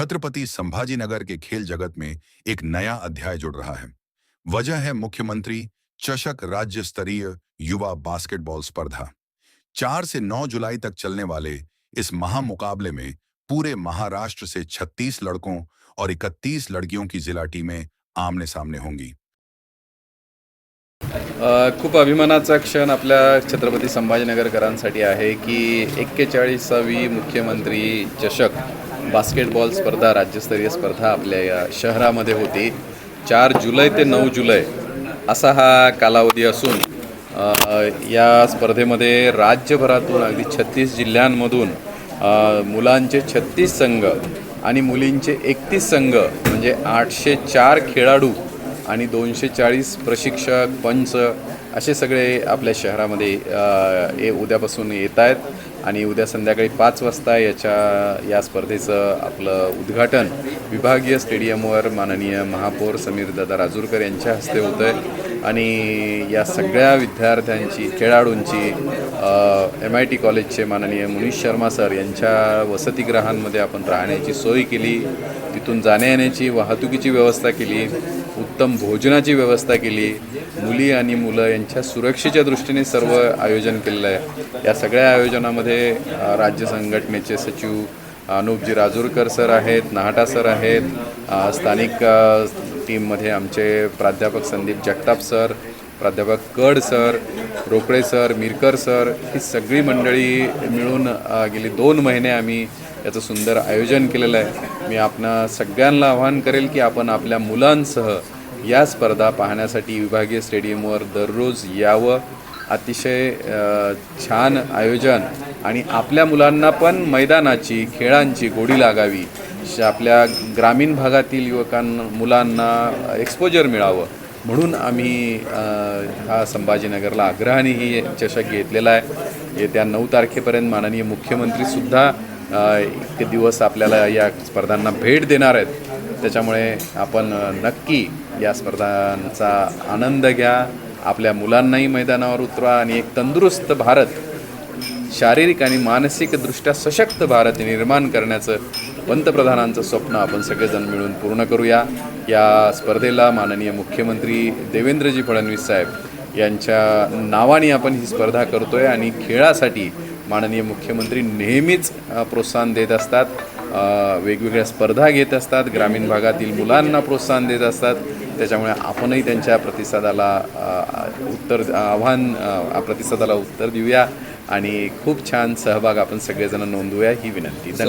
छत्रपति संभाजीनगर के खेल जगत में एक नया अध्याय जुड़ रहा है। वजह है मुख्यमंत्री चषक राज्य स्तरीय युवा बास्केटबॉल स्पर्धा। 4 से 9 जुलाई तक चलने वाले इस महामुकाबले में पूरे महाराष्ट्र से 36 लड़कों और 31 लड़कियों की जिला टीमें आमने सामने होंगी। खूप अभिमानाचा क्षण आपल्या छत्रपती संभाजीनगरकरांसाठी आहे की 41वी मुख्यमंत्री चषक बास्केटबॉल स्पर्धा राज्यस्तरीय स्पर्धा आपल्या या शहरामध्ये होती। 4 जुलै ते 9 जुलै असा हा कालावधी असून या स्पर्धेमध्ये राज्यभरातून अगदी 36 जिल्ह्यांमधून मुलांचे 36 संघ आणि मुलींचे 31 संघ म्हणजे 804 खेळाडू आणि 240 प्रशिक्षक पंच असे सगळे आपल्या शहरामध्ये उद्यापासून येत आहेत आणि उद्या संध्याकाळी 5 वाजता या स्पर्धेचं आपलं उद्घाटन विभागीय स्टेडियमवर माननीय महापौर समीरदादा राजूरकर यांच्या हस्ते होतं आहे। आणि या सगळ्या विद्यार्थ्यांची खेळाडूंची MIT कॉलेजचे माननीय मुनीश शर्मा सर यांच्या वसतिगृहांमध्ये आपण राहण्याची सोय केली, तिथून जाण्या येण्याची वाहतुकीची व्यवस्था केली, उत्तम भोजनाची व्यवस्था केली, मुली आणि मुलं यांच्या सुरक्षेच्या दृष्टीने सर्व आयोजन केलेलं आहे। या सगळ्या आयोजनामध्ये राज्य संघटनेचे सचिव अनुपजी राजूरकर सर आहेत, नाहटा सर आहेत, स्थानिक टीममध्ये आमचे प्राध्यापक संदीप जगताप सर, प्राध्यापक कड sir, Rokade sir, Mirkar sir ही सगळी मंडळी मिळून गेली 2 महिने आम्ही याचं सुंदर आयोजन केलेलं आहे। मी आपणा सगळ्यांना आवाहन करेल की आपण आपल्या मुलांसह या स्पर्धा पाहण्यासाठी विभागीय स्टेडियमवर दररोज यावं। अतिशय छान आयोजन आणि आपल्या मुलांना पण मैदानाची खेळांची गोडी लागावी, आपल्या ग्रामीण भागातील मुलांना एक्सपोजर मिळावं म्हणून आम्ही हा संभाजीनगरला आग्रहाने ही चषक घेतलेला आहे। येत्या 9 तारखेपर्यंत माननीय मुख्यमंत्रीसुद्धा एक दिवस आपल्याला या स्पर्धांना भेट देणार आहेत। त्याच्यामुळे आपण नक्की या स्पर्धांचा आनंद घ्या, आपल्या मुलांनाही मैदानावर उतरवा आणि एक तंदुरुस्त भारत, शारीरिक आणि मानसिकदृष्ट्या सशक्त भारत निर्माण करण्याचं पंतप्रधानांचं स्वप्न आपण सगळेजण मिळून पूर्ण करूया। या स्पर्धेला माननीय मुख्यमंत्री देवेंद्रजी फडणवीस साहेब यांच्या नावाने आपण ही स्पर्धा करतोय आणि खेळासाठी माननीय मुख्यमंत्री नेहमीच प्रोत्साहन देत असतात, वेगवेगळ्या स्पर्धा घेत असतात, ग्रामीण भागातील मुलांना प्रोत्साहन देत असतात। त्याच्यामुळे आपणही त्यांच्या प्रतिसादाला उत्तर देऊया आणि खूप छान सहभाग आपण सगळेजण नोंदवूया ही विनंती। धन्यवाद।